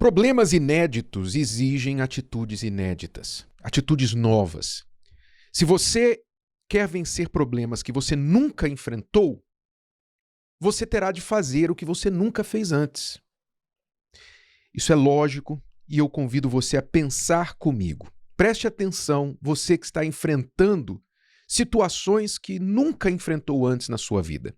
Problemas inéditos exigem atitudes inéditas, atitudes novas. Se você quer vencer problemas que você nunca enfrentou, você terá de fazer o que você nunca fez antes. Isso é lógico e eu convido você a pensar comigo. Preste atenção, você que está enfrentando situações que nunca enfrentou antes na sua vida.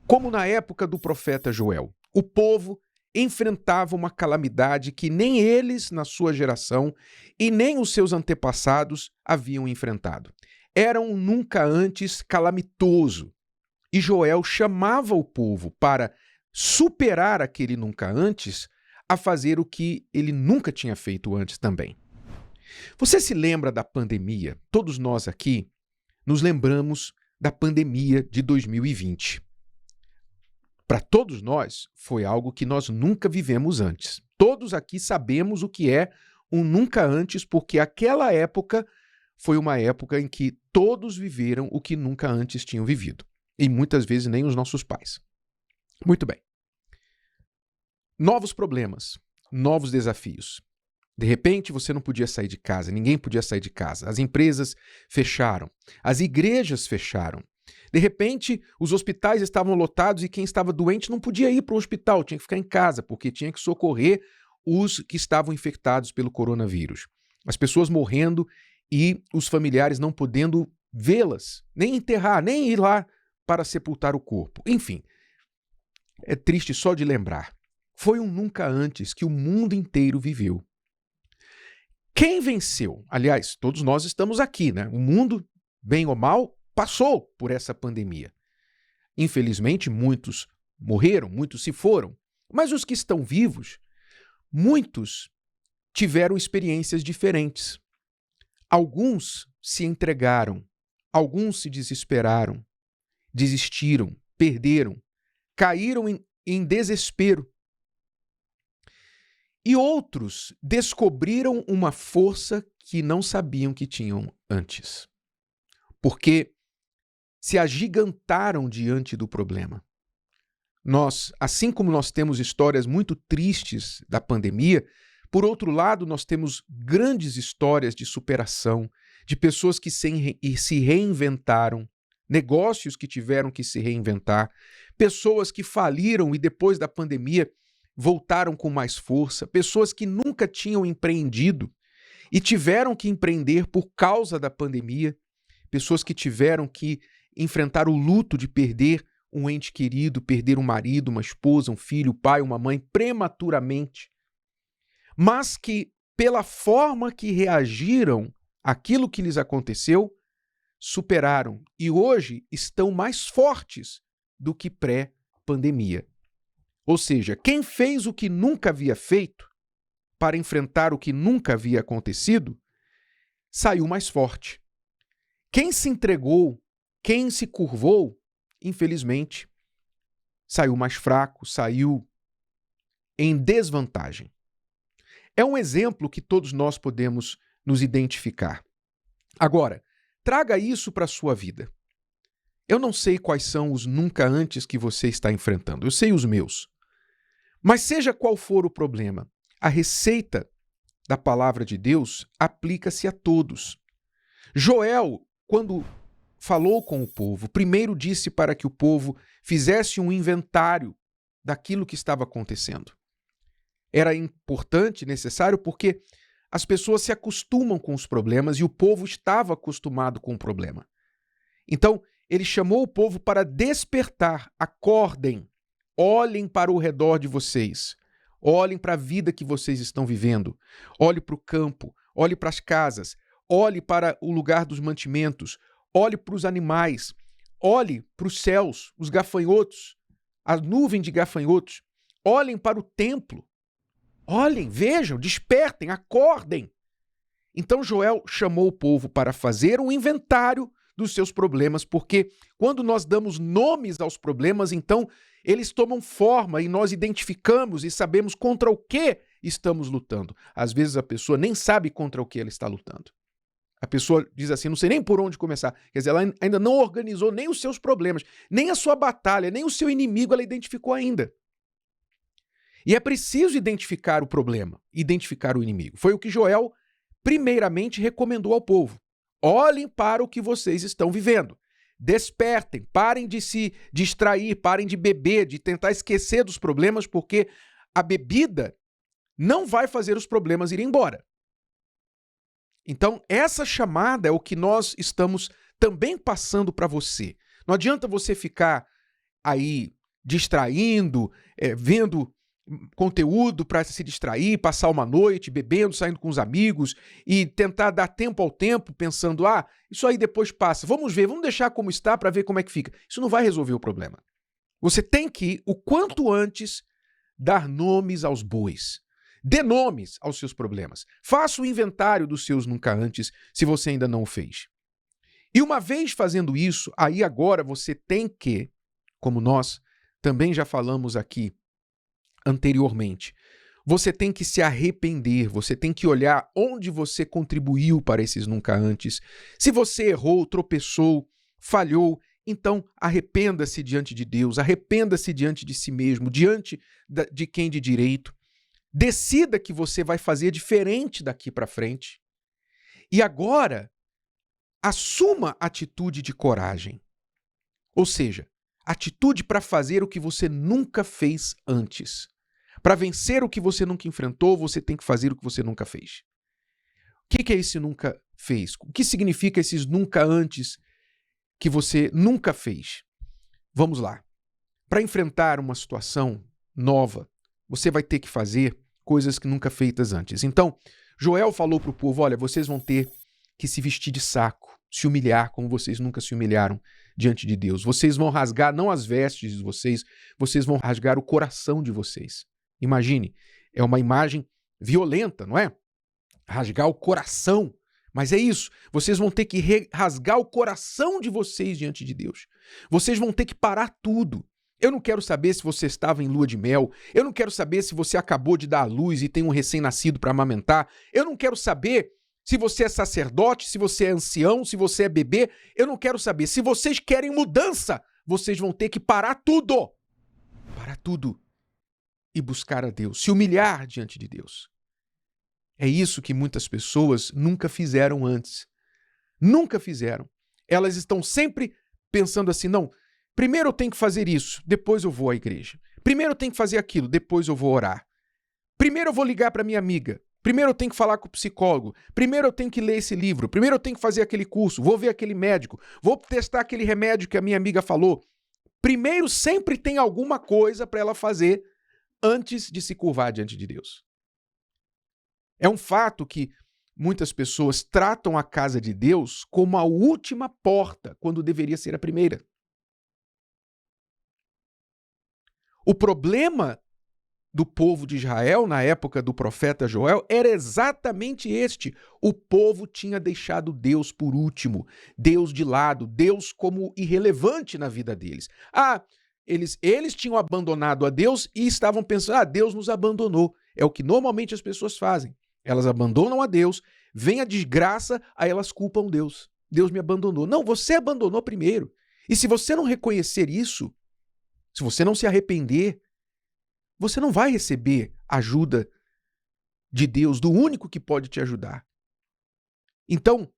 Como na época do profeta Joel, o povo enfrentava uma calamidade que nem eles, na sua geração, e nem os seus antepassados haviam enfrentado. Era um nunca antes calamitoso. E Joel chamava o povo para superar aquele nunca antes a fazer o que ele nunca tinha feito antes também. Você se lembra da pandemia? Todos nós aqui nos lembramos da pandemia de 2020. Para todos nós, foi algo que nós nunca vivemos antes. Todos aqui sabemos o que é um nunca antes, porque aquela época foi uma época em que todos viveram o que nunca antes tinham vivido. E muitas vezes nem os nossos pais. Muito bem. Novos problemas, novos desafios. De repente, você não podia sair de casa, ninguém podia sair de casa. As empresas fecharam, as igrejas fecharam. De repente, os hospitais estavam lotados e quem estava doente não podia ir para o hospital, tinha que ficar em casa, porque tinha que socorrer os que estavam infectados pelo coronavírus. As pessoas morrendo e os familiares não podendo vê-las, nem enterrar, nem ir lá para sepultar o corpo. Enfim, é triste só de lembrar. Foi um nunca antes que o mundo inteiro viveu. Quem venceu? Aliás, todos nós estamos aqui, né? O mundo, bem ou mal, passou por essa pandemia. Infelizmente, muitos morreram, muitos se foram. Mas os que estão vivos, muitos tiveram experiências diferentes. Alguns se entregaram, alguns se desesperaram, desistiram, perderam, caíram em desespero. E outros descobriram uma força que não sabiam que tinham antes. Porque se agigantaram diante do problema. Nós, assim como nós temos histórias muito tristes da pandemia, por outro lado, nós temos grandes histórias de superação, de pessoas que se reinventaram, negócios que tiveram que se reinventar, pessoas que faliram e depois da pandemia voltaram com mais força, pessoas que nunca tinham empreendido e tiveram que empreender por causa da pandemia, pessoas que tiveram que enfrentar o luto de perder um ente querido, perder um marido, uma esposa, um filho, um pai, uma mãe prematuramente, mas que, pela forma que reagiram àquilo que lhes aconteceu, superaram e hoje estão mais fortes do que pré-pandemia. Ou seja, quem fez o que nunca havia feito para enfrentar o que nunca havia acontecido, saiu mais forte. Quem se entregou, quem se curvou, infelizmente, saiu mais fraco, saiu em desvantagem. É um exemplo que todos nós podemos nos identificar. Agora, traga isso para a sua vida. Eu não sei quais são os nunca antes que você está enfrentando, eu sei os meus. Mas seja qual for o problema, a receita da palavra de Deus aplica-se a todos. Joel, quando falou com o povo, primeiro disse para que o povo fizesse um inventário daquilo que estava acontecendo. Era importante, necessário, porque as pessoas se acostumam com os problemas e o povo estava acostumado com o problema. Então, ele chamou o povo para despertar, acordem, olhem para o redor de vocês, olhem para a vida que vocês estão vivendo, olhe para o campo, olhe para as casas, olhe para o lugar dos mantimentos, olhe para os animais, olhe para os céus, os gafanhotos, a nuvem de gafanhotos, olhem para o templo, olhem, vejam, despertem, acordem. Então Joel chamou o povo para fazer um inventário dos seus problemas, porque quando nós damos nomes aos problemas, então eles tomam forma e nós identificamos e sabemos contra o que estamos lutando. Às vezes a pessoa nem sabe contra o que ela está lutando. A pessoa diz assim, não sei nem por onde começar. Quer dizer, ela ainda não organizou nem os seus problemas, nem a sua batalha, nem o seu inimigo ela identificou ainda. E é preciso identificar o problema, identificar o inimigo. Foi o que Joel primeiramente recomendou ao povo. Olhem para o que vocês estão vivendo. Despertem, parem de se distrair, parem de beber, de tentar esquecer dos problemas, porque a bebida não vai fazer os problemas irem embora. Então, essa chamada é o que nós estamos também passando para você. Não adianta você ficar aí distraindo, vendo conteúdo para se distrair, passar uma noite bebendo, saindo com os amigos e tentar dar tempo ao tempo pensando, isso aí depois passa, vamos ver, vamos deixar como está para ver como é que fica. Isso não vai resolver o problema. Você tem que, o quanto antes, dar nomes aos bois. Dê nomes aos seus problemas. Faça o inventário dos seus nunca antes, se você ainda não o fez. E uma vez fazendo isso, aí agora você tem que, como nós também já falamos aqui anteriormente, você tem que se arrepender, você tem que olhar onde você contribuiu para esses nunca antes. Se você errou, tropeçou, falhou, então arrependa-se diante de Deus, arrependa-se diante de si mesmo, diante de quem de direito. Decida que você vai fazer diferente daqui para frente. E agora, assuma atitude de coragem. Ou seja, atitude para fazer o que você nunca fez antes. Para vencer o que você nunca enfrentou, você tem que fazer o que você nunca fez. O que é esse nunca fez? O que significa esses nunca antes que você nunca fez? Vamos lá. Para enfrentar uma situação nova, você vai ter que fazer coisas que nunca feitas antes. Então, Joel falou para o povo, olha, vocês vão ter que se vestir de saco, se humilhar como vocês nunca se humilharam diante de Deus. Vocês vão rasgar não as vestes de vocês vão rasgar o coração de vocês. Imagine, é uma imagem violenta, não é? Rasgar o coração. Mas é isso, vocês vão ter que rasgar o coração de vocês diante de Deus. Vocês vão ter que parar tudo. Eu não quero saber se você estava em lua de mel. Eu não quero saber se você acabou de dar à luz e tem um recém-nascido para amamentar. Eu não quero saber se você é sacerdote, se você é ancião, se você é bebê. Eu não quero saber. Se vocês querem mudança, vocês vão ter que parar tudo. Parar tudo. E buscar a Deus. Se humilhar diante de Deus. É isso que muitas pessoas nunca fizeram antes. Nunca fizeram. Elas estão sempre pensando assim, não, primeiro eu tenho que fazer isso, depois eu vou à igreja. Primeiro eu tenho que fazer aquilo, depois eu vou orar. Primeiro eu vou ligar para minha amiga. Primeiro eu tenho que falar com o psicólogo. Primeiro eu tenho que ler esse livro. Primeiro eu tenho que fazer aquele curso. Vou ver aquele médico. Vou testar aquele remédio que a minha amiga falou. Primeiro sempre tem alguma coisa para ela fazer antes de se curvar diante de Deus. É um fato que muitas pessoas tratam a casa de Deus como a última porta, quando deveria ser a primeira. O problema do povo de Israel, na época do profeta Joel, era exatamente este. O povo tinha deixado Deus por último, Deus de lado, Deus como irrelevante na vida deles. Eles tinham abandonado a Deus e estavam pensando, Deus nos abandonou. É o que normalmente as pessoas fazem. Elas abandonam a Deus, vem a desgraça, aí elas culpam Deus. Deus me abandonou. Não, você abandonou primeiro. E se você não reconhecer isso, se você não se arrepender, você não vai receber ajuda de Deus, do único que pode te ajudar. Então,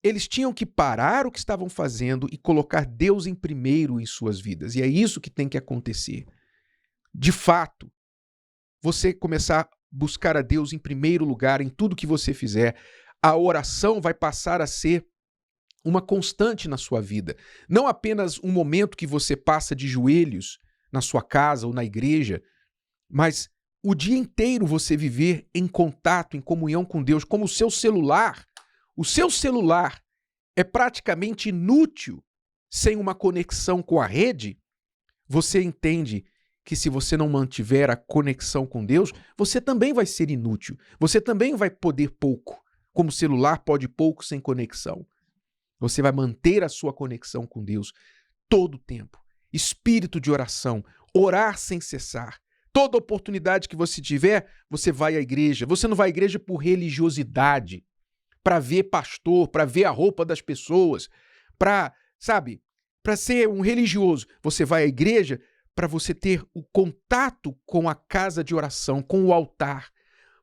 eles tinham que parar o que estavam fazendo e colocar Deus em primeiro em suas vidas. E é isso que tem que acontecer. De fato, você começar a buscar a Deus em primeiro lugar em tudo que você fizer, a oração vai passar a ser uma constante na sua vida. Não apenas um momento que você passa de joelhos na sua casa ou na igreja, mas o dia inteiro você viver em contato, em comunhão com Deus, como o seu celular. O seu celular é praticamente inútil sem uma conexão com a rede. Você entende que se você não mantiver a conexão com Deus, você também vai ser inútil. Você também vai poder pouco, como o celular pode pouco sem conexão. Você vai manter a sua conexão com Deus todo o tempo. Espírito de oração, orar sem cessar. Toda oportunidade que você tiver, você vai à igreja. Você não vai à igreja por religiosidade, para ver pastor, para ver a roupa das pessoas, para ser um religioso. Você vai à igreja para você ter o contato com a casa de oração, com o altar,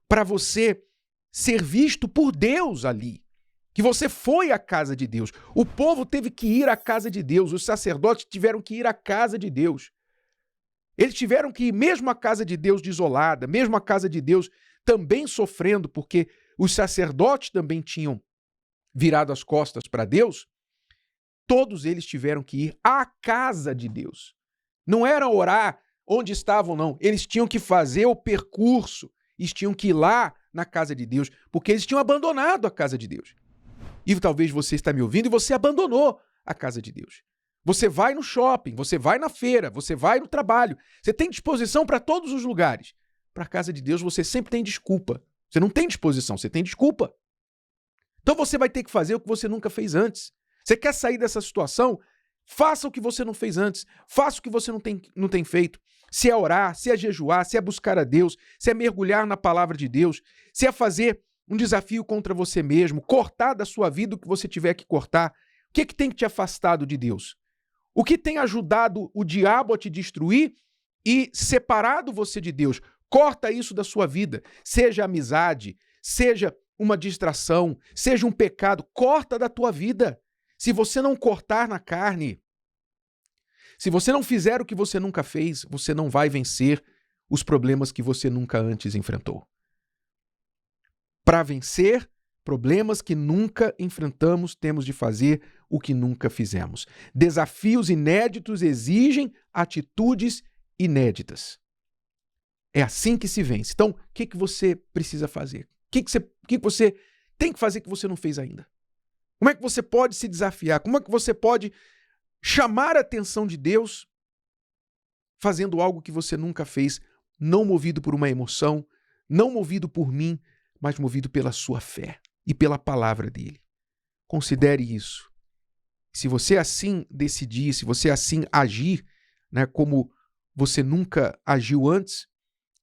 para você ser visto por Deus ali. Que você foi à casa de Deus. O povo teve que ir à casa de Deus. Os sacerdotes tiveram que ir à casa de Deus. Eles tiveram que ir mesmo à casa de Deus desolada, mesmo à casa de Deus também sofrendo, porque os sacerdotes também tinham virado as costas para Deus. Todos eles tiveram que ir à casa de Deus. Não era orar onde estavam, não. Eles tinham que fazer o percurso. Eles tinham que ir lá na casa de Deus, porque eles tinham abandonado a casa de Deus. E talvez você está me ouvindo e você abandonou a casa de Deus. Você vai no shopping, você vai na feira, você vai no trabalho. Você tem disposição para todos os lugares. Para a casa de Deus você sempre tem desculpa. Você não tem disposição, você tem desculpa. Então você vai ter que fazer o que você nunca fez antes. Você quer sair dessa situação? Faça o que você não fez antes. Faça o que você não tem feito. Se é orar, se é jejuar, se é buscar a Deus, se é mergulhar na palavra de Deus, se é fazer um desafio contra você mesmo, cortar da sua vida o que você tiver que cortar. O que tem que te afastado de Deus? O que tem ajudado o diabo a te destruir e separado você de Deus? Corta isso da sua vida. Seja amizade, seja uma distração, seja um pecado, corta da tua vida. Se você não cortar na carne, se você não fizer o que você nunca fez, você não vai vencer os problemas que você nunca antes enfrentou. Para vencer problemas que nunca enfrentamos, temos de fazer o que nunca fizemos. Desafios inéditos exigem atitudes inéditas. É assim que se vence. Então, o que você precisa fazer? O que você tem que fazer que você não fez ainda? Como é que você pode se desafiar? Como é que você pode chamar a atenção de Deus fazendo algo que você nunca fez, não movido por uma emoção, não movido por mim, mas movido pela sua fé e pela palavra dele? Considere isso. Se você assim decidir, se você assim agir, né, como você nunca agiu antes,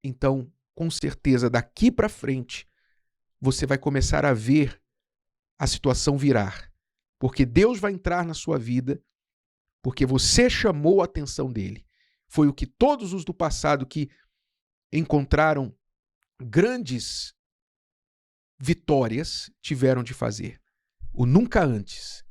então, com certeza, daqui para frente, você vai começar a ver a situação virar. Porque Deus vai entrar na sua vida, porque você chamou a atenção dele. Foi o que todos os do passado que encontraram grandes vitórias tiveram de fazer. O nunca antes,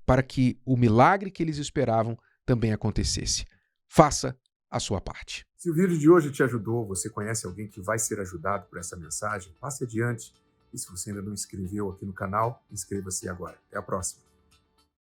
para que o milagre que eles esperavam também acontecesse. Faça a sua parte. Se o vídeo de hoje te ajudou, você conhece alguém que vai ser ajudado por essa mensagem, passe adiante. E se você ainda não inscreveu aqui no canal, inscreva-se agora. Até a próxima.